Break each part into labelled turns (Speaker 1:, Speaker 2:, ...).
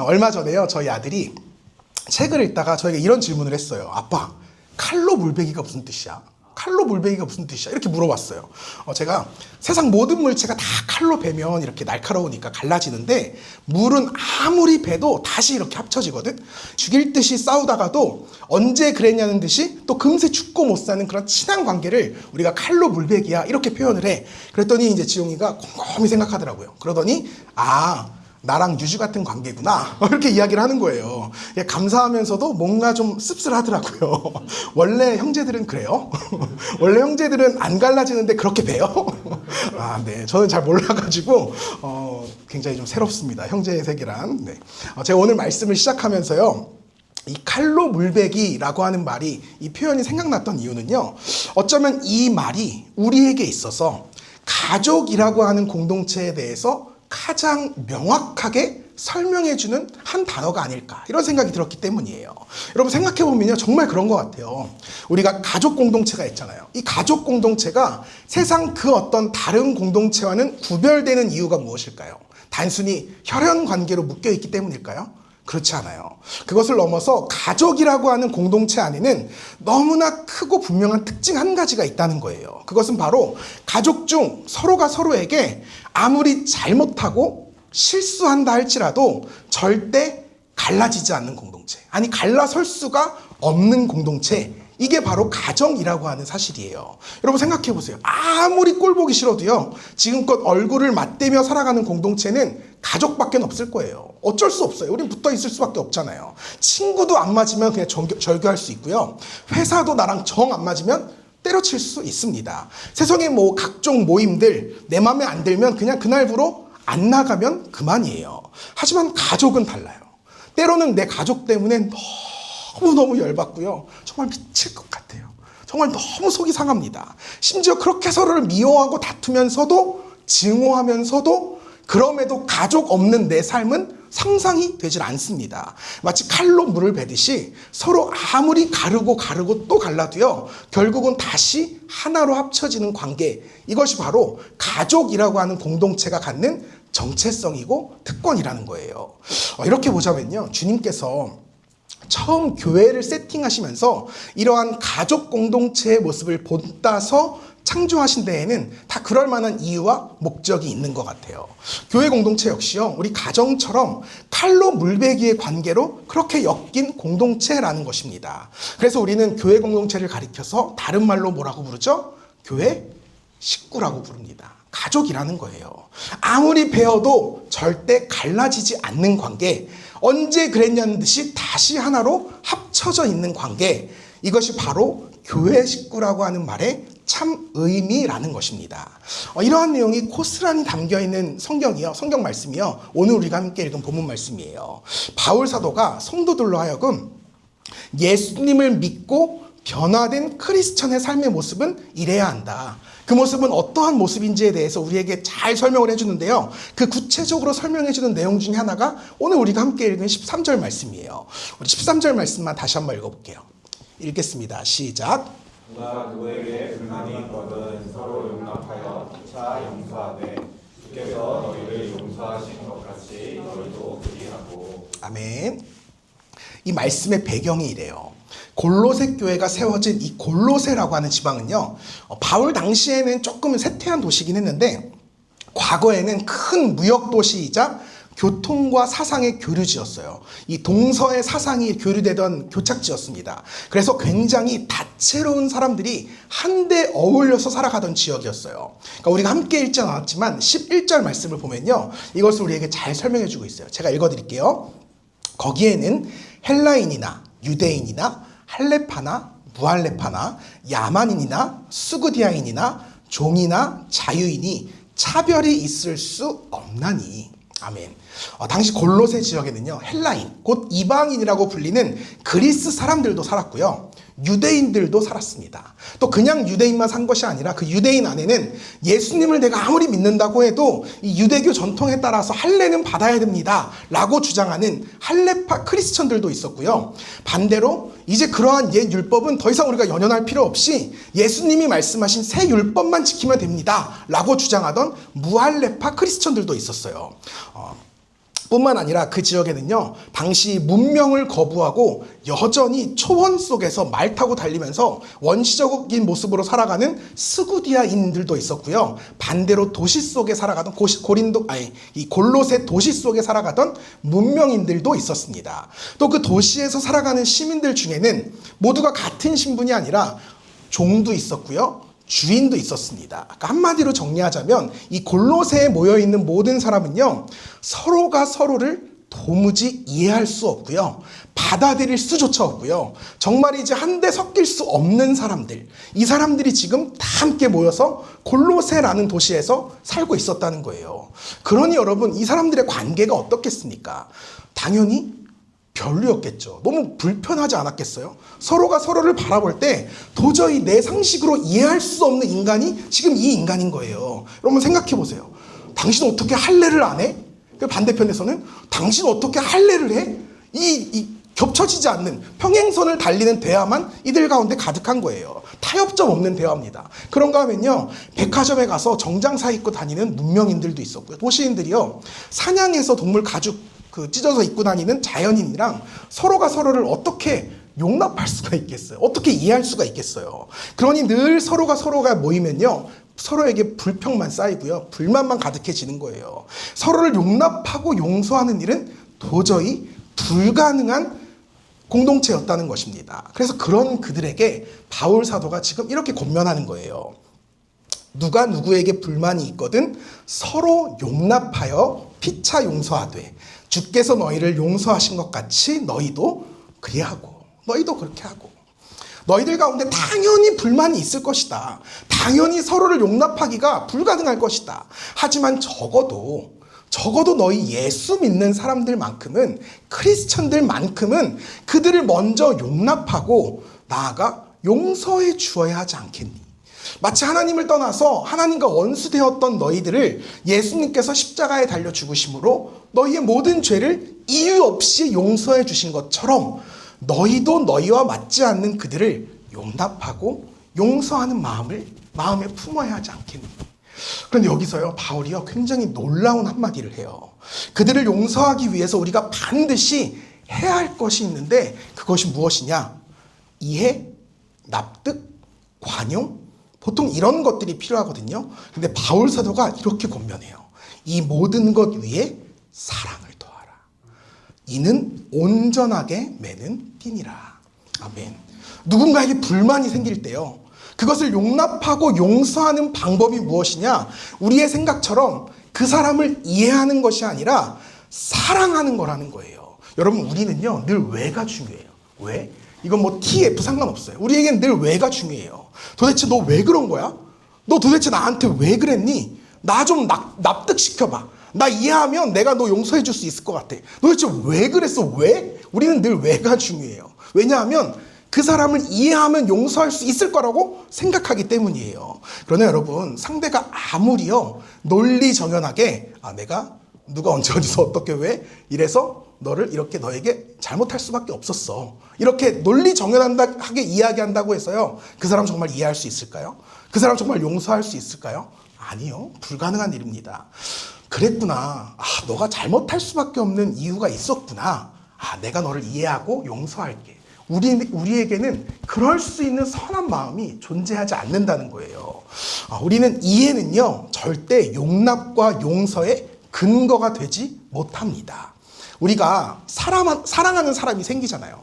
Speaker 1: 얼마 전에요, 저희 아들이 책을 읽다가 저에게 이런 질문을 했어요. 아빠, 칼로 물베기가 무슨 뜻이야? 칼로 물베기가 무슨 뜻이야? 이렇게 물어봤어요. 제가 세상 모든 물체가 다 칼로 베면 이렇게 날카로우니까 갈라지는데 물은 아무리 베도 다시 이렇게 합쳐지거든. 죽일 듯이 싸우다가도 언제 그랬냐는 듯이 또 금세 죽고 못 사는 그런 친한 관계를 우리가 칼로 물베기야 이렇게 표현을 해. 그랬더니 이제 지용이가 곰곰이 생각하더라고요. 그러더니 나랑 유주 같은 관계구나 이렇게 이야기를 하는 거예요. 감사하면서도 뭔가 좀 씁쓸하더라고요. 원래 형제들은 그래요? 원래 형제들은 안 갈라지는데 그렇게 배요? 네, 저는 잘 몰라가지고 굉장히 좀 새롭습니다. 형제의 세계란. 네. 제가 오늘 말씀을 시작하면서요, 이 칼로 물베기라고 하는 말이, 이 표현이 생각났던 이유는요, 어쩌면 이 말이 우리에게 있어서 가족이라고 하는 공동체에 대해서 가장 명확하게 설명해주는 한 단어가 아닐까, 이런 생각이 들었기 때문이에요. 여러분 생각해보면요, 정말 그런 것 같아요. 우리가 가족 공동체가 있잖아요. 이 가족 공동체가 세상 그 어떤 다른 공동체와는 구별되는 이유가 무엇일까요? 단순히 혈연 관계로 묶여있기 때문일까요? 그렇지 않아요. 그것을 넘어서 가족이라고 하는 공동체 안에는 너무나 크고 분명한 특징 한 가지가 있다는 거예요. 그것은 바로 가족 중 서로가 서로에게 아무리 잘못하고 실수한다 할지라도 절대 갈라지지 않는 공동체, 아니 갈라설 수가 없는 공동체, 이게 바로 가정이라고 하는 사실이에요. 여러분 생각해 보세요. 아무리 꼴 보기 싫어도요, 지금껏 얼굴을 맞대며 살아가는 공동체는 가족밖에 없을 거예요. 어쩔 수 없어요. 우린 붙어 있을 수밖에 없잖아요. 친구도 안 맞으면 그냥 절교할 수 있고요. 회사도 나랑 정 안 맞으면 때려칠 수 있습니다. 세상에 뭐 각종 모임들 내 맘에 안 들면 그냥 그날부로 안 나가면 그만이에요. 하지만 가족은 달라요. 때로는 내 가족 때문에 너무너무 열받고요, 정말 미칠 것 같아요. 정말 너무 속이 상합니다. 심지어 그렇게 서로를 미워하고 다투면서도, 증오하면서도, 그럼에도 가족 없는 내 삶은 상상이 되질 않습니다. 마치 칼로 물을 베듯이 서로 아무리 가르고 또 갈라도요, 결국은 다시 하나로 합쳐지는 관계, 이것이 바로 가족이라고 하는 공동체가 갖는 정체성이고 특권이라는 거예요. 이렇게 보자면요, 주님께서 처음 교회를 세팅하시면서 이러한 가족 공동체의 모습을 본따서 창조하신 데에는 다 그럴 만한 이유와 목적이 있는 것 같아요. 교회 공동체 역시요, 우리 가정처럼 칼로 물베기의 관계로 그렇게 엮인 공동체라는 것입니다. 그래서 우리는 교회 공동체를 가리켜서 다른 말로 뭐라고 부르죠? 교회 식구라고 부릅니다. 가족이라는 거예요. 아무리 배워도 절대 갈라지지 않는 관계, 언제 그랬냐는 듯이 다시 하나로 합쳐져 있는 관계, 이것이 바로 교회 식구라고 하는 말의 참 의미라는 것입니다. 이러한 내용이 고스란히 담겨있는 성경 말씀이요, 오늘 우리가 함께 읽은 본문 말씀이에요. 바울 사도가 성도들로 하여금 예수님을 믿고 변화된 크리스천의 삶의 모습은 이래야 한다, 그 모습은 어떠한 모습인지에 대해서 우리에게 잘 설명을 해주는데요, 그 구체적으로 설명해주는 내용 중에 하나가 오늘 우리가 함께 읽은 13절 말씀이에요. 우리 13절 말씀만 다시 한번 읽어볼게요. 읽겠습니다. 시작.
Speaker 2: 누가 누구에게 불만이 있거든 서로 용납하여 피차 용서하되 주께서 너희를 용서하신 것 같이 너희도 그리하고.
Speaker 1: 아멘. 이 말씀의 배경이 이래요. 골로새 교회가 세워진 이 골로새라고 하는 지방은요, 바울 당시에는 조금 쇠퇴한 도시이긴 했는데 과거에는 큰 무역 도시이자 교통과 사상의 교류지였어요. 이 동서의 사상이 교류되던 교착지였습니다. 그래서 굉장히 다채로운 사람들이 한데 어울려서 살아가던 지역이었어요. 그러니까 우리가 함께 읽지 않았지만 11절 말씀을 보면요, 이것을 우리에게 잘 설명해 주고 있어요. 제가 읽어드릴게요. 거기에는 헬라인이나 유대인이나 할레파나 무할레파나 야만인이나 수구디아인이나 종이나 자유인이 차별이 있을 수 없나니. 아멘. 당시 골로새 지역에는요, 헬라인, 곧 이방인이라고 불리는 그리스 사람들도 살았고요, 유대인들도 살았습니다. 또 그냥 유대인만 산 것이 아니라 그 유대인 안에는 예수님을 내가 아무리 믿는다고 해도 이 유대교 전통에 따라서 할례는 받아야 됩니다 라고 주장하는 할례파 크리스천들도 있었고요, 반대로 이제 그러한 옛 율법은 더 이상 우리가 연연할 필요 없이 예수님이 말씀하신 새 율법만 지키면 됩니다 라고 주장하던 무할례파 크리스천들도 있었어요. 뿐만 아니라 그 지역에는요, 당시 문명을 거부하고 여전히 초원 속에서 말 타고 달리면서 원시적인 모습으로 살아가는 스구디아인들도 있었고요. 반대로 도시 속에 살아가던 이 골로새 도시 속에 살아가던 문명인들도 있었습니다. 또 그 도시에서 살아가는 시민들 중에는 모두가 같은 신분이 아니라 종도 있었고요. 주인도 있었습니다. 그러니까 한마디로 정리하자면 이 골로새에 모여있는 모든 사람은요, 서로가 서로를 도무지 이해할 수 없고요, 받아들일 수조차 없고요, 정말 이제 한데 섞일 수 없는 사람들, 이 사람들이 지금 다 함께 모여서 골로새라는 도시에서 살고 있었다는 거예요. 그러니 여러분, 이 사람들의 관계가 어떻겠습니까? 당연히 별로였겠죠. 너무 불편하지 않았겠어요? 서로가 서로를 바라볼 때 도저히 내 상식으로 이해할 수 없는 인간이 지금 이 인간인 거예요. 여러분 생각해 보세요. 당신 어떻게 할례를 안 해? 그 반대편에서는 당신 어떻게 할례를 해? 이 겹쳐지지 않는 평행선을 달리는 대화만 이들 가운데 가득한 거예요. 타협점 없는 대화입니다. 그런가 하면요, 백화점에 가서 정장사 입고 다니는 문명인들도 있었고요. 도시인들이요, 사냥해서 동물 가죽 찢어서 입고 다니는 자연인이랑 서로가 서로를 어떻게 용납할 수가 있겠어요? 어떻게 이해할 수가 있겠어요? 그러니 늘 서로가 모이면요, 서로에게 불평만 쌓이고요, 불만만 가득해지는 거예요. 서로를 용납하고 용서하는 일은 도저히 불가능한 공동체였다는 것입니다. 그래서 그런 그들에게 바울 사도가 지금 이렇게 권면하는 거예요. 누가 누구에게 불만이 있거든 서로 용납하여 피차 용서하되 주께서 너희를 용서하신 것 같이 너희도 그리하고, 너희도 그렇게 하고. 너희들 가운데 당연히 불만이 있을 것이다. 당연히 서로를 용납하기가 불가능할 것이다. 하지만 적어도 너희 예수 믿는 사람들만큼은, 크리스천들만큼은 그들을 먼저 용납하고 나아가 용서해 주어야 하지 않겠니? 마치 하나님을 떠나서 하나님과 원수되었던 너희들을 예수님께서 십자가에 달려 죽으심으로 너희의 모든 죄를 이유 없이 용서해 주신 것처럼 너희도 너희와 맞지 않는 그들을 용납하고 용서하는 마음에 품어야 하지 않겠니? 그런데 여기서요, 바울이요, 굉장히 놀라운 한마디를 해요. 그들을 용서하기 위해서 우리가 반드시 해야 할 것이 있는데 그것이 무엇이냐? 이해, 납득, 관용, 보통 이런 것들이 필요하거든요. 근데 바울 사도가 이렇게 권면해요. 이 모든 것 위에 사랑을 더하라. 이는 온전하게 매는 띠니라. 아멘. 누군가에게 불만이 생길 때요, 그것을 용납하고 용서하는 방법이 무엇이냐? 우리의 생각처럼 그 사람을 이해하는 것이 아니라 사랑하는 거라는 거예요. 여러분, 우리는요, 늘 왜가 중요해요. 왜? 이건 뭐 TF 상관없어요. 우리에게는 늘 왜가 중요해요. 도대체 너 왜 그런 거야? 너 도대체 나한테 왜 그랬니? 나 좀 납득시켜봐. 나 이해하면 내가 너 용서해 줄 수 있을 것 같아. 도대체 왜 그랬어? 왜? 우리는 늘 왜가 중요해요. 왜냐하면 그 사람을 이해하면 용서할 수 있을 거라고 생각하기 때문이에요. 그러나 여러분, 상대가 아무리요, 논리정연하게 내가 누가 언제 어디서 어떻게 왜 이래서 너를 이렇게 너에게 잘못할 수밖에 없었어, 이렇게 논리정연하게 이야기한다고 해서요, 그 사람 정말 이해할 수 있을까요? 그 사람 정말 용서할 수 있을까요? 아니요. 불가능한 일입니다. 그랬구나. 너가 잘못할 수밖에 없는 이유가 있었구나. 내가 너를 이해하고 용서할게. 우리에게는 그럴 수 있는 선한 마음이 존재하지 않는다는 거예요. 우리는 이해는요, 절대 용납과 용서의 근거가 되지 못합니다. 우리가 사랑하는 사람이 생기잖아요.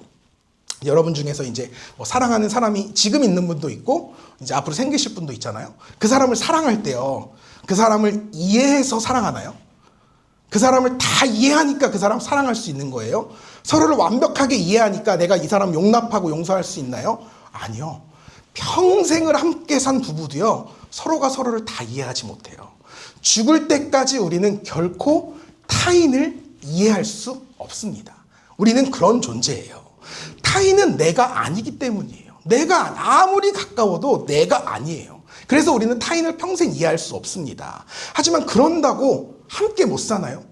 Speaker 1: 여러분 중에서 이제 사랑하는 사람이 지금 있는 분도 있고 이제 앞으로 생기실 분도 있잖아요. 그 사람을 사랑할 때요, 그 사람을 이해해서 사랑하나요? 그 사람을 다 이해하니까 그 사람 사랑할 수 있는 거예요? 서로를 완벽하게 이해하니까 내가 이 사람 용납하고 용서할 수 있나요? 아니요. 평생을 함께 산 부부도요, 서로가 서로를 다 이해하지 못해요. 죽을 때까지 우리는 결코 타인을 이해할 수 없습니다. 우리는 그런 존재예요. 타인은 내가 아니기 때문이에요. 내가 아무리 가까워도 내가 아니에요. 그래서 우리는 타인을 평생 이해할 수 없습니다. 하지만 그런다고 함께 못 사나요?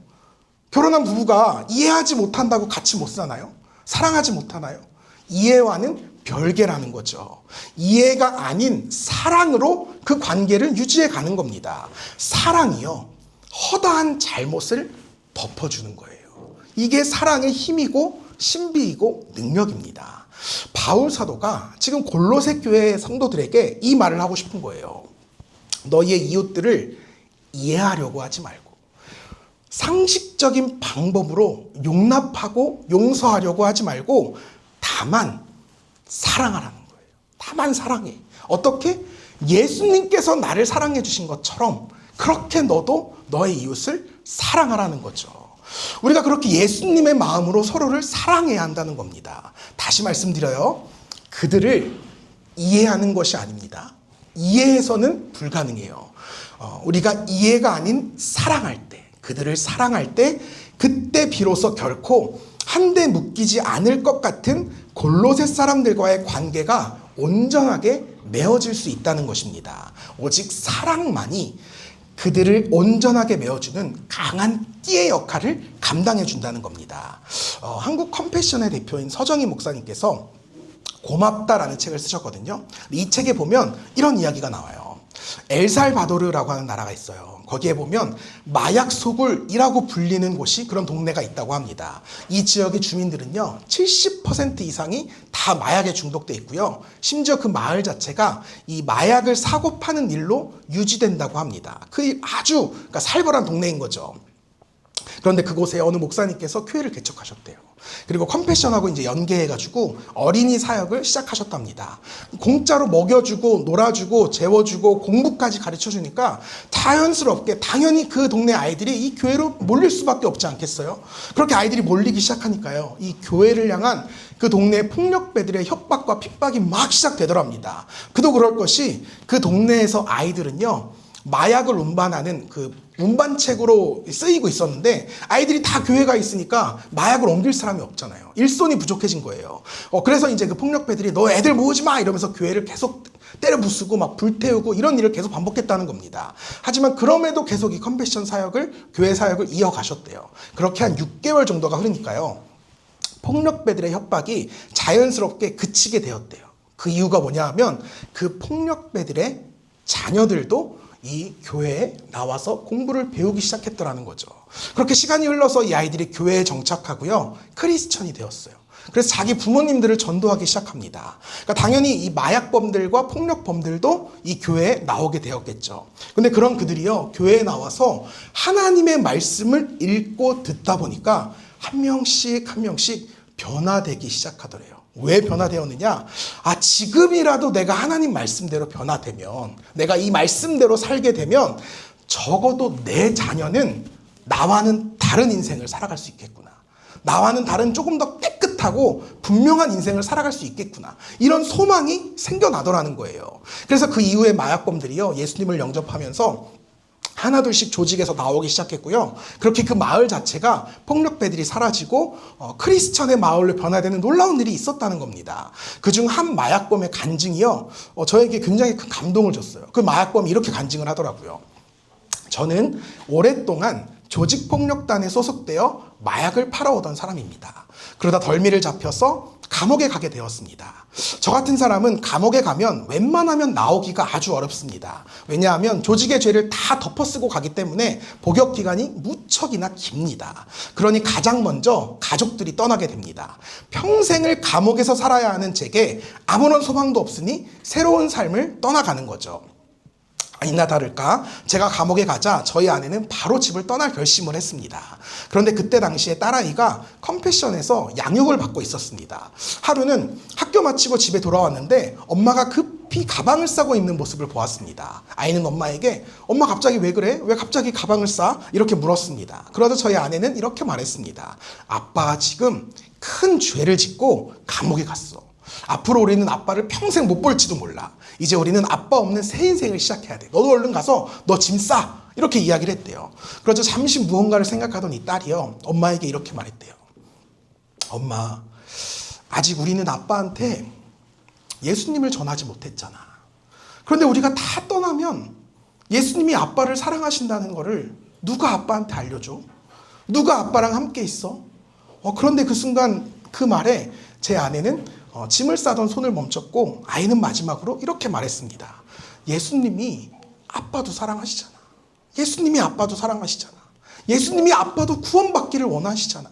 Speaker 1: 결혼한 부부가 이해하지 못한다고 같이 못 사나요? 사랑하지 못하나요? 이해와는 별개라는 거죠. 이해가 아닌 사랑으로 그 관계를 유지해 가는 겁니다. 사랑이요, 허다한 잘못을 덮어주는 거예요. 이게 사랑의 힘이고 신비이고 능력입니다. 바울 사도가 지금 골로새 교회 성도들에게 이 말을 하고 싶은 거예요. 너희의 이웃들을 이해하려고 하지 말고 상식적인 방법으로 용납하고 용서하려고 하지 말고 다만 사랑하라는 거예요. 다만 사랑해. 어떻게? 예수님께서 나를 사랑해 주신 것처럼 그렇게 너도 너의 이웃을 사랑하라는 거죠. 우리가 그렇게 예수님의 마음으로 서로를 사랑해야 한다는 겁니다. 다시 말씀드려요. 그들을 이해하는 것이 아닙니다. 이해해서는 불가능해요. 우리가 이해가 아닌 사랑할 때, 그들을 사랑할 때, 그때 비로소 결코 한데 묶이지 않을 것 같은 골로새 사람들과의 관계가 온전하게 맺어질 수 있다는 것입니다. 오직 사랑만이 그들을 온전하게 메워주는 강한 띠의 역할을 감당해 준다는 겁니다. 한국 컴패션의 대표인 서정희 목사님께서 고맙다라는 책을 쓰셨거든요. 이 책에 보면 이런 이야기가 나와요. 엘살바도르라고 하는 나라가 있어요. 거기에 보면 마약 소굴이라고 불리는 곳이 그런 동네가 있다고 합니다. 이 지역의 주민들은요 70% 이상이 다 마약에 중독돼 있고요. 심지어 그 마을 자체가 이 마약을 사고 파는 일로 유지된다고 합니다. 그 아주 그러니까 살벌한 동네인 거죠. 그런데 그곳에 어느 목사님께서 교회를 개척하셨대요. 그리고 컴패션하고 이제 연계해가지고 어린이 사역을 시작하셨답니다. 공짜로 먹여주고 놀아주고 재워주고 공부까지 가르쳐주니까 자연스럽게 당연히 그 동네 아이들이 이 교회로 몰릴 수밖에 없지 않겠어요? 그렇게 아이들이 몰리기 시작하니까요. 이 교회를 향한 그 동네 폭력배들의 협박과 핍박이 막 시작되더랍니다. 그도 그럴 것이 그 동네에서 아이들은요. 마약을 운반하는 그 운반책으로 쓰이고 있었는데 아이들이 다 교회가 있으니까 마약을 옮길 사람이 없잖아요. 일손이 부족해진 거예요. 그래서 이제 그 폭력배들이 너 애들 모으지 마 이러면서 교회를 계속 때려 부수고 막 불태우고 이런 일을 계속 반복했다는 겁니다. 하지만 그럼에도 계속 이 컴패션 사역을 교회 사역을 이어가셨대요. 그렇게 한 6개월 정도가 흐르니까요. 폭력배들의 협박이 자연스럽게 그치게 되었대요. 그 이유가 뭐냐 하면 그 폭력배들의 자녀들도 이 교회에 나와서 공부를 배우기 시작했더라는 거죠. 그렇게 시간이 흘러서 이 아이들이 교회에 정착하고요. 크리스천이 되었어요. 그래서 자기 부모님들을 전도하기 시작합니다. 그러니까 당연히 이 마약범들과 폭력범들도 이 교회에 나오게 되었겠죠. 근데 그런 그들이요. 교회에 나와서 하나님의 말씀을 읽고 듣다 보니까 한 명씩 한 명씩 변화되기 시작하더래요. 왜 변화되었느냐? 지금이라도 내가 하나님 말씀대로 변화되면, 내가 이 말씀대로 살게 되면 적어도 내 자녀는 나와는 다른 인생을 살아갈 수 있겠구나. 나와는 다른 조금 더 깨끗하고 분명한 인생을 살아갈 수 있겠구나. 이런 소망이 생겨나더라는 거예요. 그래서 그 이후에 마약범들이요, 예수님을 영접하면서 하나둘씩 조직에서 나오기 시작했고요. 그렇게 그 마을 자체가 폭력배들이 사라지고 크리스천의 마을로 변화되는 놀라운 일이 있었다는 겁니다. 그중 한 마약범의 간증이요. 저에게 굉장히 큰 감동을 줬어요. 그 마약범이 이렇게 간증을 하더라고요. 저는 오랫동안 조직폭력단에 소속되어 마약을 팔아오던 사람입니다. 그러다 덜미를 잡혀서 감옥에 가게 되었습니다. 저 같은 사람은 감옥에 가면 웬만하면 나오기가 아주 어렵습니다. 왜냐하면 조직의 죄를 다 덮어쓰고 가기 때문에 복역 기간이 무척이나 깁니다. 그러니 가장 먼저 가족들이 떠나게 됩니다. 평생을 감옥에서 살아야 하는 제게 아무런 소망도 없으니 새로운 삶을 떠나가는 거죠. 아니나 다를까 제가 감옥에 가자 저희 아내는 바로 집을 떠날 결심을 했습니다. 그런데 그때 당시에 딸아이가 컴패션에서 양육을 받고 있었습니다. 하루는 학교 마치고 집에 돌아왔는데 엄마가 급히 가방을 싸고 있는 모습을 보았습니다. 아이는 엄마에게 엄마 갑자기 왜 그래? 왜 갑자기 가방을 싸? 이렇게 물었습니다. 그러자 저희 아내는 이렇게 말했습니다. 아빠가 지금 큰 죄를 짓고 감옥에 갔어. 앞으로 우리는 아빠를 평생 못 볼지도 몰라. 이제 우리는 아빠 없는 새 인생을 시작해야 돼. 너도 얼른 가서 너 짐 싸. 이렇게 이야기를 했대요. 그러자 잠시 무언가를 생각하던 이 딸이요. 엄마에게 이렇게 말했대요. 엄마, 아직 우리는 아빠한테 예수님을 전하지 못했잖아. 그런데 우리가 다 떠나면 예수님이 아빠를 사랑하신다는 거를 누가 아빠한테 알려줘? 누가 아빠랑 함께 있어? 그런데 그 순간 그 말에 제 아내는 짐을 싸던 손을 멈췄고 아이는 마지막으로 이렇게 말했습니다. 예수님이 아빠도 사랑하시잖아. 예수님이 아빠도 사랑하시잖아. 예수님이 아빠도 구원받기를 원하시잖아.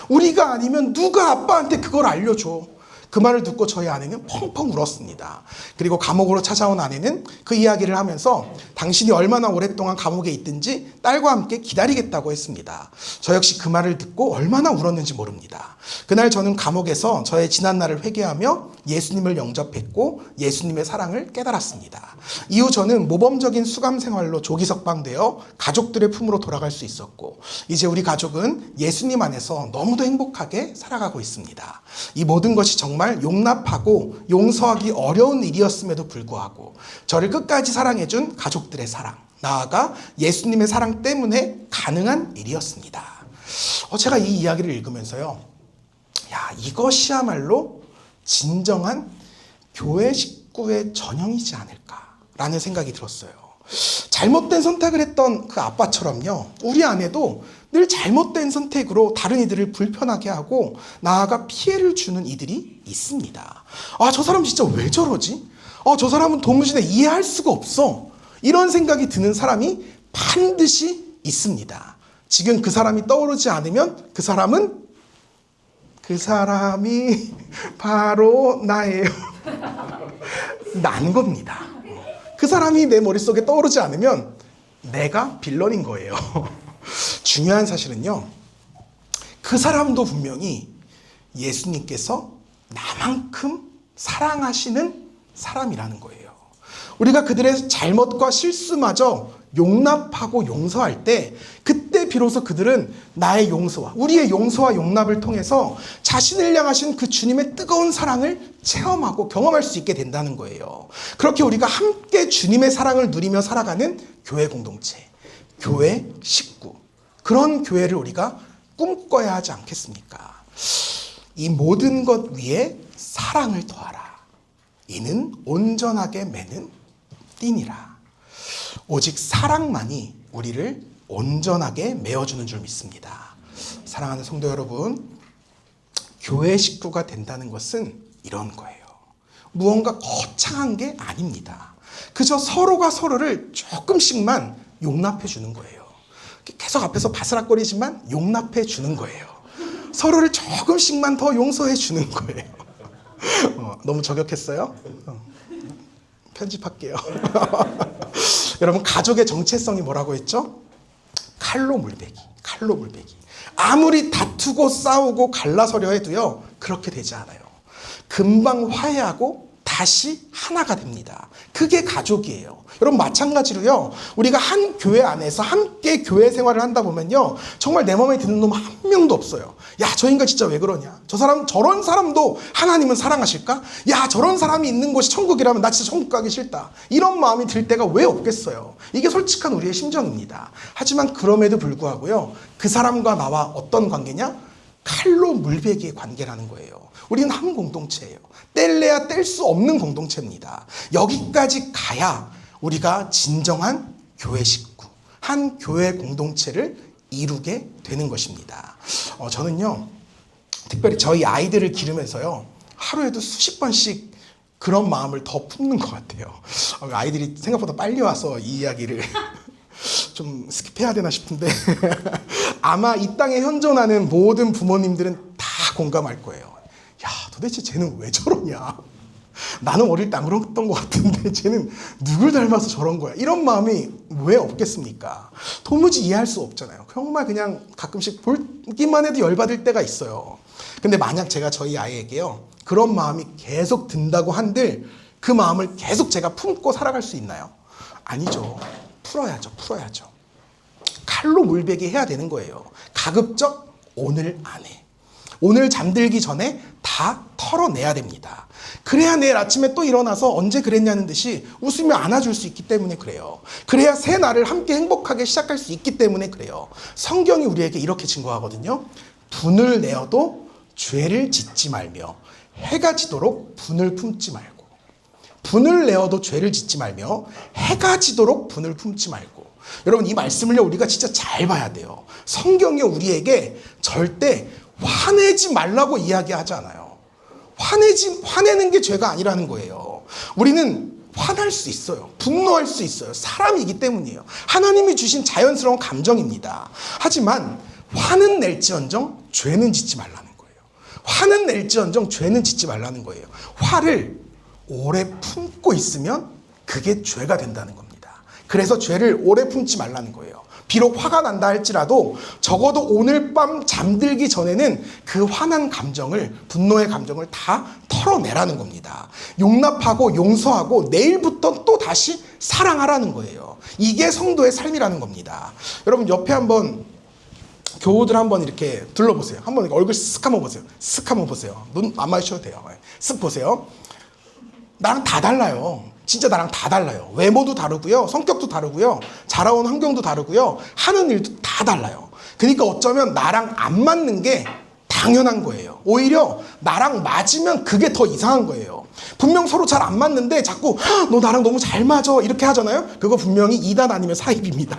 Speaker 1: 우리가 아니면 누가 아빠한테 그걸 알려줘. 그 말을 듣고 저희 아내는 펑펑 울었습니다. 그리고 감옥으로 찾아온 아내는 그 이야기를 하면서 당신이 얼마나 오랫동안 감옥에 있든지 딸과 함께 기다리겠다고 했습니다. 저 역시 그 말을 듣고 얼마나 울었는지 모릅니다. 그날 저는 감옥에서 저의 지난 날을 회개하며 예수님을 영접했고 예수님의 사랑을 깨달았습니다. 이후 저는 모범적인 수감 생활로 조기 석방되어 가족들의 품으로 돌아갈 수 있었고 이제 우리 가족은 예수님 안에서 너무도 행복하게 살아가고 있습니다. 이 모든 것이 정말 용납하고 용서하기 어려운 일이었음에도 불구하고 저를 끝까지 사랑해준 가족들의 사랑, 나아가 예수님의 사랑 때문에 가능한 일이었습니다. 제가 이 이야기를 읽으면서요, 야, 이것이야말로 진정한 교회 식구의 전형이지 않을까라는 생각이 들었어요. 잘못된 선택을 했던 그 아빠처럼요, 우리 아내도 늘 잘못된 선택으로 다른 이들을 불편하게 하고 나아가 피해를 주는 이들이 있습니다. 저 사람 진짜 왜 저러지? 저 사람은 도무지 내 이해할 수가 없어. 이런 생각이 드는 사람이 반드시 있습니다. 지금 그 사람이 떠오르지 않으면 그 사람이 바로 나예요. 난 겁니다. 그 사람이 내 머릿속에 떠오르지 않으면 내가 빌런인 거예요. 중요한 사실은요, 그 사람도 분명히 예수님께서 나만큼 사랑하시는 사람이라는 거예요. 우리가 그들의 잘못과 실수마저 용납하고 용서할 때 그때 비로소 그들은 나의 용서와 우리의 용서와 용납을 통해서 자신을 향하신 그 주님의 뜨거운 사랑을 체험하고 경험할 수 있게 된다는 거예요. 그렇게 우리가 함께 주님의 사랑을 누리며 살아가는 교회 공동체, 교회 식구, 그런 교회를 우리가 꿈꿔야 하지 않겠습니까? 이 모든 것 위에 사랑을 더하라. 이는 온전하게 매는 띠니라. 오직 사랑만이 우리를 온전하게 메어주는 줄 믿습니다. 사랑하는 성도 여러분, 교회 식구가 된다는 것은 이런 거예요. 무언가 거창한 게 아닙니다. 그저 서로가 서로를 조금씩만 용납해 주는 거예요. 계속 앞에서 바스락거리지만 용납해 주는 거예요. 서로를 조금씩만 더 용서해 주는 거예요. 너무 저격했어요? 편집할게요. 여러분, 가족의 정체성이 뭐라고 했죠? 칼로 물베기, 칼로 물베기. 아무리 다투고 싸우고 갈라서려 해도요, 그렇게 되지 않아요. 금방 화해하고 다시 하나가 됩니다. 그게 가족이에요. 여러분, 마찬가지로요, 우리가 한 교회 안에서 함께 교회 생활을 한다 보면요, 정말 내 마음에 드는 놈 한 명도 없어요. 야, 저 인간 진짜 왜 그러냐? 저런 사람도 하나님은 사랑하실까? 야, 저런 사람이 있는 곳이 천국이라면 나 진짜 천국 가기 싫다. 이런 마음이 들 때가 왜 없겠어요? 이게 솔직한 우리의 심정입니다. 하지만 그럼에도 불구하고요, 그 사람과 나와 어떤 관계냐? 칼로 물베기의 관계라는 거예요. 우리는 한 공동체예요. 뗄래야 뗄 수 없는 공동체입니다. 여기까지 가야 우리가 진정한 교회 식구, 한 교회 공동체를 이루게 되는 것입니다. 저는요, 특별히 저희 아이들을 기르면서요, 하루에도 수십 번씩 그런 마음을 더 품는 것 같아요. 아이들이 생각보다 빨리 와서 이 이야기를 좀 스킵해야 되나 싶은데 아마 이 땅에 현존하는 모든 부모님들은 다 공감할 거예요. 야, 도대체 쟤는 왜 저러냐? 나는 어릴 때 안 그랬던 것 같은데 쟤는 누굴 닮아서 저런 거야? 이런 마음이 왜 없겠습니까? 도무지 이해할 수 없잖아요. 정말 그냥 가끔씩 보기만 해도 열받을 때가 있어요. 근데 만약 제가 저희 아이에게요, 그런 마음이 계속 든다고 한들 그 마음을 계속 제가 품고 살아갈 수 있나요? 아니죠. 풀어야죠. 칼로 물베기 해야 되는 거예요. 가급적 오늘 안에. 오늘 잠들기 전에 다 털어내야 됩니다. 그래야 내일 아침에 또 일어나서 언제 그랬냐는 듯이 웃으며 안아줄 수 있기 때문에 그래요. 그래야 새 날을 함께 행복하게 시작할 수 있기 때문에 그래요. 성경이 우리에게 이렇게 증거하거든요. 분을 내어도 죄를 짓지 말며 해가 지도록 분을 품지 말고. 분을 내어도 죄를 짓지 말며 해가 지도록 분을 품지 말고. 여러분, 이 말씀을요, 우리가 진짜 잘 봐야 돼요. 성경이 우리에게 절대 화내지 말라고 이야기하지 않아요. 화내는 게 죄가 아니라는 거예요. 우리는 화날 수 있어요. 분노할 수 있어요. 사람이기 때문이에요. 하나님이 주신 자연스러운 감정입니다. 하지만 화는 낼지언정 죄는 짓지 말라는 거예요. 화는 낼지언정 죄는 짓지 말라는 거예요. 화를 오래 품고 있으면 그게 죄가 된다는 겁니다. 그래서 죄를 오래 품지 말라는 거예요. 비록 화가 난다 할지라도 적어도 오늘 밤 잠들기 전에는 그 화난 감정을, 분노의 감정을 다 털어내라는 겁니다. 용납하고 용서하고 내일부터 또 다시 사랑하라는 거예요. 이게 성도의 삶이라는 겁니다. 여러분 옆에 한번 교우들 한번 이렇게 둘러보세요. 한번 얼굴 쓱 한번 보세요. 쓱 한번 보세요. 눈 안 마주쳐도 돼요. 쓱 보세요. 나랑 다 달라요. 진짜 나랑 다 달라요. 외모도 다르고요. 성격도 다르고요. 자라온 환경도 다르고요. 하는 일도 다 달라요. 그러니까 어쩌면 나랑 안 맞는 게 당연한 거예요. 오히려 나랑 맞으면 그게 더 이상한 거예요. 분명 서로 잘 안 맞는데 자꾸 너 나랑 너무 잘 맞아 이렇게 하잖아요. 그거 분명히 이단 아니면 사입입니다.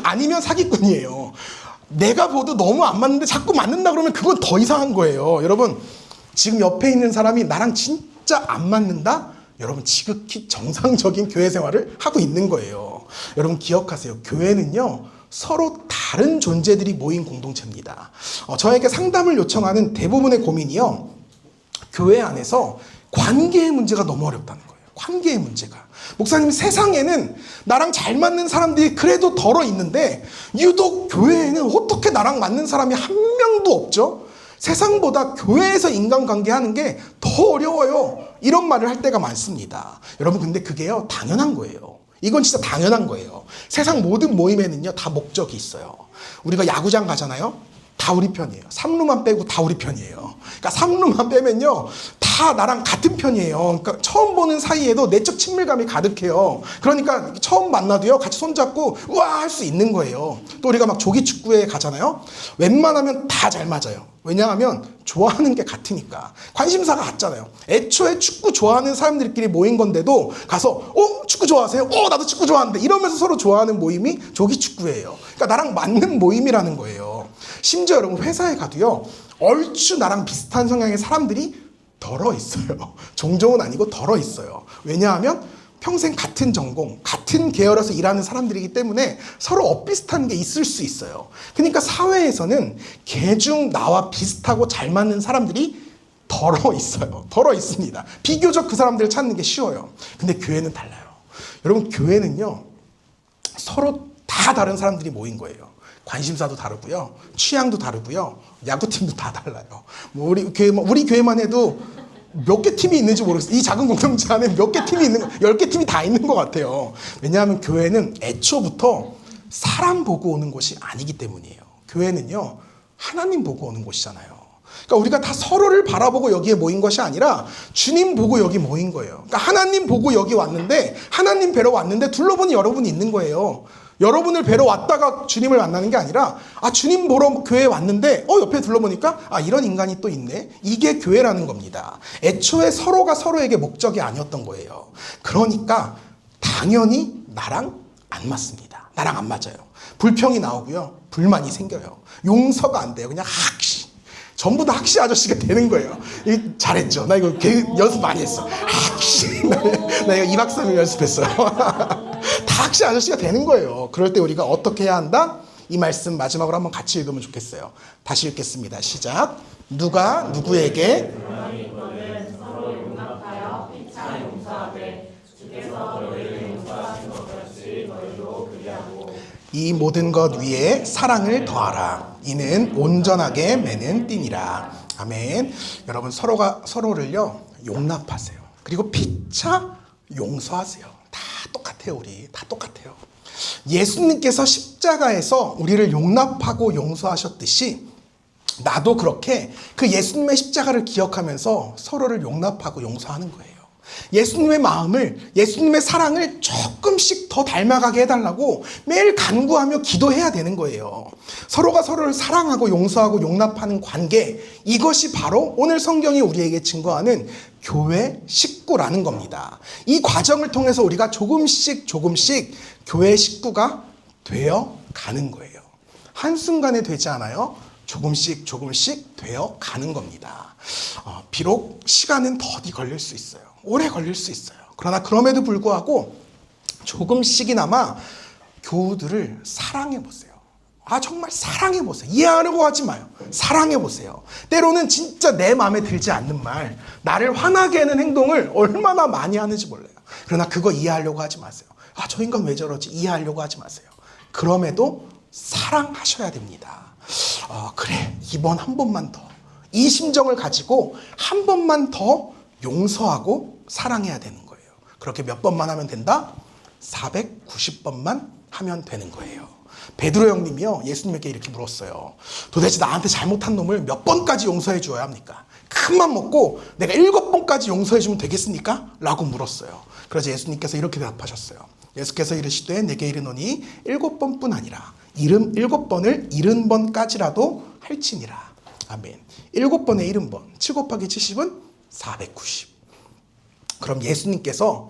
Speaker 1: 아니면 사기꾼이에요. 내가 봐도 너무 안 맞는데 자꾸 맞는다 그러면 그건 더 이상한 거예요. 여러분 지금 옆에 있는 사람이 나랑 진짜 안 맞는다? 여러분 지극히 정상적인 교회 생활을 하고 있는 거예요. 여러분 기억하세요. 교회는요 서로 다른 존재들이 모인 공동체입니다. 저에게 상담을 요청하는 대부분의 고민이요, 교회 안에서 관계의 문제가 너무 어렵다는 거예요. 관계의 문제가. 목사님, 세상에는 나랑 잘 맞는 사람들이 그래도 덜어 있는데 유독 교회에는 어떻게 나랑 맞는 사람이 한 명도 없죠? 세상보다 교회에서 인간관계 하는 게 더 어려워요. 이런 말을 할 때가 많습니다. 여러분 근데 그게요 당연한 거예요. 이건 진짜 당연한 거예요. 세상 모든 모임에는요 다 목적이 있어요. 우리가 야구장 가잖아요. 다 우리 편이에요. 삼루만 빼고 다 우리 편이에요. 그러니까 삼루만 빼면요 다 나랑 같은 편이에요. 그러니까 처음 보는 사이에도 내적 친밀감이 가득해요. 그러니까 처음 만나도요 같이 손잡고 우와 할 수 있는 거예요. 또 우리가 막 조기축구에 가잖아요. 웬만하면 다 잘 맞아요. 왜냐하면 좋아하는 게 같으니까. 관심사가 같잖아요. 애초에 축구 좋아하는 사람들끼리 모인 건데도 가서 축구 좋아하세요? 나도 축구 좋아하는데 이러면서 서로 좋아하는 모임이 조기축구예요. 그러니까 나랑 맞는 모임이라는 거예요. 심지어 여러분 회사에 가도요 얼추 나랑 비슷한 성향의 사람들이 덜어 있어요. 종종은 아니고 덜어 있어요. 왜냐하면 평생 같은 전공, 같은 계열에서 일하는 사람들이기 때문에 서로 엇비슷한 게 있을 수 있어요. 그러니까 사회에서는 걔중 나와 비슷하고 잘 맞는 사람들이 덜어 있어요. 덜어 있습니다. 비교적 그 사람들을 찾는 게 쉬워요. 근데 교회는 달라요. 여러분 교회는요 서로 다 다른 사람들이 모인 거예요. 관심사도 다르고요, 취향도 다르고요, 야구팀도 다 달라요. 우리 교회만 해도 몇 개 팀이 있는지 모르겠어요. 이 작은 공동체 안에 몇 개 팀이 있는, 10개 팀이 다 있는 것 같아요. 왜냐하면 교회는 애초부터 사람 보고 오는 곳이 아니기 때문이에요. 교회는요, 하나님 보고 오는 곳이잖아요. 그러니까 우리가 다 서로를 바라보고 여기에 모인 것이 아니라 주님 보고 여기 모인 거예요. 그러니까 하나님 보고 여기 왔는데, 하나님 뵈러 왔는데 둘러보니 여러분이 있는 거예요. 여러분을 뵈러 왔다가 주님을 만나는 게 아니라 주님 보러 교회에 왔는데 옆에 둘러보니까 이런 인간이 또 있네. 이게 교회라는 겁니다. 애초에 서로가 서로에게 목적이 아니었던 거예요. 그러니까 당연히 나랑 안 맞습니다. 나랑 안 맞아요. 불평이 나오고요. 불만이 생겨요. 용서가 안 돼요. 그냥 학시. 전부 다 학시 아저씨가 되는 거예요. 잘했죠. 나 이거 연습 많이 했어. 학시. 나 이거 2박 3일 연습했어요. 다 학시 아저씨가 되는 거예요. 그럴 때 우리가 어떻게 해야 한다? 이 말씀 마지막으로 한번 같이 읽으면 좋겠어요. 다시 읽겠습니다. 시작. 누가 누구에게
Speaker 3: 서로 용납하여 피차 용서하되 주께서 너희를 용서하신 것 같이 너희도 그리하고
Speaker 1: 이 모든 것 위에 사랑을 더하라. 이는 온전하게 매는 띠니라. 아멘. 여러분 서로를요 용납하세요. 그리고 피차 용서하세요. 다 똑같아요. 우리 다 똑같아요. 예수님께서 십자가에서 우리를 용납하고 용서하셨듯이 나도 그렇게 그 예수님의 십자가를 기억하면서 서로를 용납하고 용서하는 거예요. 예수님의 마음을, 예수님의 사랑을 조금씩 더 닮아가게 해달라고 매일 간구하며 기도해야 되는 거예요. 서로가 서로를 사랑하고 용서하고 용납하는 관계, 이것이 바로 오늘 성경이 우리에게 증거하는 교회 식구라는 겁니다. 이 과정을 통해서 우리가 조금씩 교회 식구가 되어 가는 거예요. 한순간에 되지 않아요. 조금씩 되어 가는 겁니다. 비록 시간은 더디 걸릴 수 있어요. 오래 걸릴 수 있어요. 그러나 그럼에도 불구하고 조금씩이나마 교우들을 사랑해 보세요. 정말 사랑해 보세요. 이해하려고 하지 마요. 사랑해 보세요. 때로는 진짜 내 마음에 들지 않는 말, 나를 화나게 하는 행동을 얼마나 많이 하는지 몰라요. 그러나 그거 이해하려고 하지 마세요. 저 인간 왜 저러지? 이해하려고 하지 마세요. 그럼에도 사랑하셔야 됩니다. 그래, 이번 한 번만 더. 이 심정을 가지고 한 번만 더 용서하고 사랑해야 되는 거예요. 그렇게 몇 번만 하면 된다? 490번만 하면 되는 거예요. 베드로 형님이요, 예수님에게 이렇게 물었어요. 도대체 나한테 잘못한 놈을 몇 번까지 용서해 주어야 합니까? 큰맘 먹고 내가 7번까지 용서해 주면 되겠습니까? 라고 물었어요. 그래서 예수님께서 이렇게 대답하셨어요. 예수께서 이르시되 내게 이르노니 7번뿐 아니라 7번을 70번까지라도 할지니라. 아멘. 7번에 70번, 7 곱하기 70은 490. 그럼 예수님께서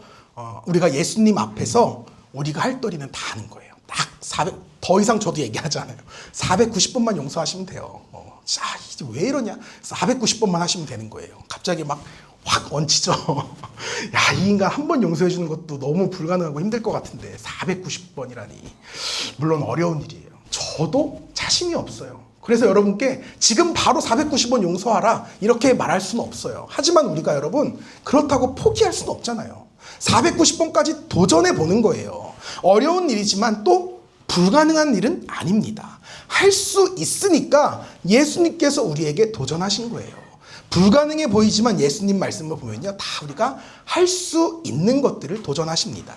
Speaker 1: 우리가 예수님 앞에서 우리가 할 도리는 다 하는 거예요. 딱 400, 더 이상 저도 얘기하지 않아요. 490번만 용서하시면 돼요. 이제 왜 이러냐? 490번만 하시면 되는 거예요. 갑자기 막 확 얹히죠. 이 인간 한 번 용서해 주는 것도 너무 불가능하고 힘들 것 같은데 490번이라니. 물론 어려운 일이에요. 저도 자신이 없어요. 그래서 여러분께 지금 바로 490번 용서하라 이렇게 말할 수는 없어요. 하지만 우리가 여러분 그렇다고 포기할 수는 없잖아요. 490번까지 도전해 보는 거예요. 어려운 일이지만 또 불가능한 일은 아닙니다. 할 수 있으니까 예수님께서 우리에게 도전하신 거예요. 불가능해 보이지만 예수님 말씀을 보면요, 다 우리가 할 수 있는 것들을 도전하십니다.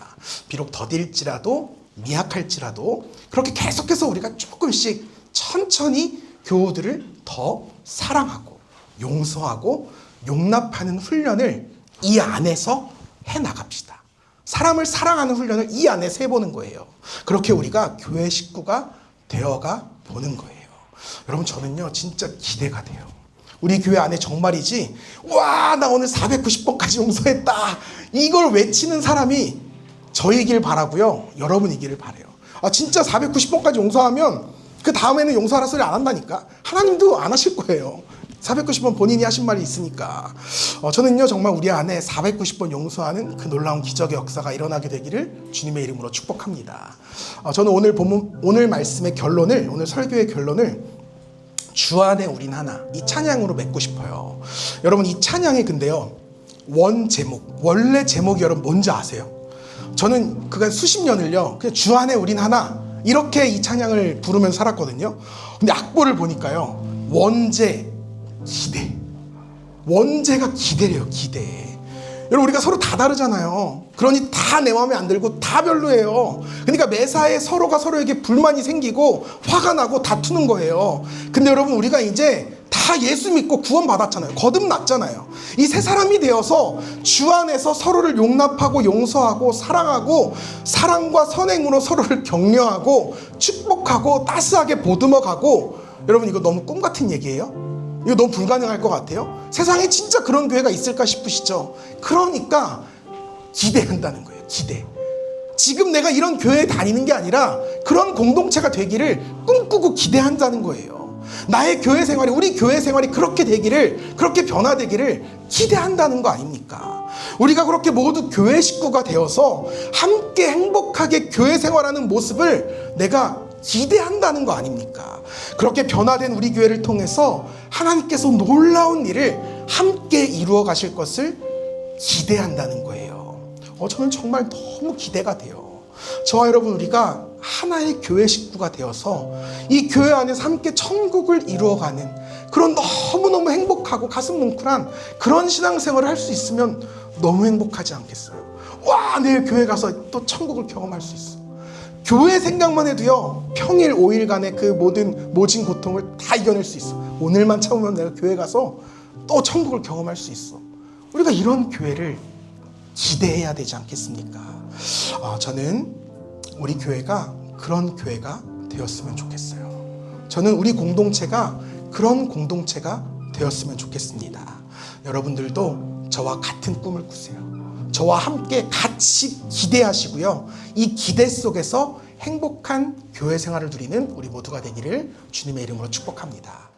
Speaker 1: 비록 더딜지라도 미약할지라도 그렇게 계속해서 우리가 조금씩 천천히 교우들을 더 사랑하고 용서하고 용납하는 훈련을 이 안에서 해나갑시다. 사람을 사랑하는 훈련을 이 안에서 해보는 거예요. 그렇게 우리가 교회 식구가 되어가 보는 거예요. 여러분, 저는요 진짜 기대가 돼요. 우리 교회 안에 정말이지 나 오늘 490번까지 용서했다 이걸 외치는 사람이 저이길 바라고요, 여러분이기를 바라요. 진짜 490번까지 용서하면 그 다음에는 용서하라 소리 안 한다니까. 하나님도 안 하실 거예요. 490번 본인이 하신 말이 있으니까. 저는요 정말 우리 안에 490번 용서하는 그 놀라운 기적의 역사가 일어나게 되기를 주님의 이름으로 축복합니다. 저는 오늘 말씀의 결론을, 오늘 설교의 결론을 주 안에 우린 하나, 이 찬양으로 맺고 싶어요. 여러분, 이 찬양이 근데요 원래 제목이 여러분 뭔지 아세요? 저는 그간 수십 년을요 그냥 주 안에 우린 하나 이렇게 이 찬양을 부르면서 살았거든요. 근데 악보를 보니까요 원제, 기대. 원제가 기대래요, 기대. 여러분, 우리가 서로 다 다르잖아요. 그러니 다 내 마음에 안 들고 다 별로예요. 그러니까 매사에 서로가 서로에게 불만이 생기고 화가 나고 다투는 거예요. 근데 여러분, 우리가 이제 다 예수 믿고 구원 받았잖아요. 거듭났잖아요. 이 새 사람이 되어서 주 안에서 서로를 용납하고 용서하고 사랑하고 사랑과 선행으로 서로를 격려하고 축복하고 따스하게 보듬어가고. 여러분, 이거 너무 꿈 같은 얘기예요? 이거 너무 불가능할 것 같아요? 세상에 진짜 그런 교회가 있을까 싶으시죠? 그러니까 기대한다는 거예요. 기대. 지금 내가 이런 교회에 다니는 게 아니라 그런 공동체가 되기를 꿈꾸고 기대한다는 거예요. 나의 교회 생활이, 우리 교회 생활이 그렇게 되기를, 그렇게 변화되기를 기대한다는 거 아닙니까? 우리가 그렇게 모두 교회 식구가 되어서 함께 행복하게 교회 생활하는 모습을 내가 기대한다는 거 아닙니까? 그렇게 변화된 우리 교회를 통해서 하나님께서 놀라운 일을 함께 이루어 가실 것을 기대한다는 거예요. 저는 정말 너무 기대가 돼요. 저와 여러분, 우리가 하나의 교회 식구가 되어서 이 교회 안에서 함께 천국을 이루어가는 그런 너무너무 행복하고 가슴 뭉클한 그런 신앙생활을 할 수 있으면 너무 행복하지 않겠어요? 내일 교회 가서 또 천국을 경험할 수 있어. 교회 생각만 해도요 평일 5일간의 그 모든 모진 고통을 다 이겨낼 수 있어. 오늘만 참으면 내가 교회 가서 또 천국을 경험할 수 있어. 우리가 이런 교회를 기대해야 되지 않겠습니까? 저는 우리 교회가 그런 교회가 되었으면 좋겠어요. 저는 우리 공동체가 그런 공동체가 되었으면 좋겠습니다. 여러분들도 저와 같은 꿈을 꾸세요. 저와 함께 같이 기대하시고요. 이 기대 속에서 행복한 교회 생활을 누리는 우리 모두가 되기를 주님의 이름으로 축복합니다.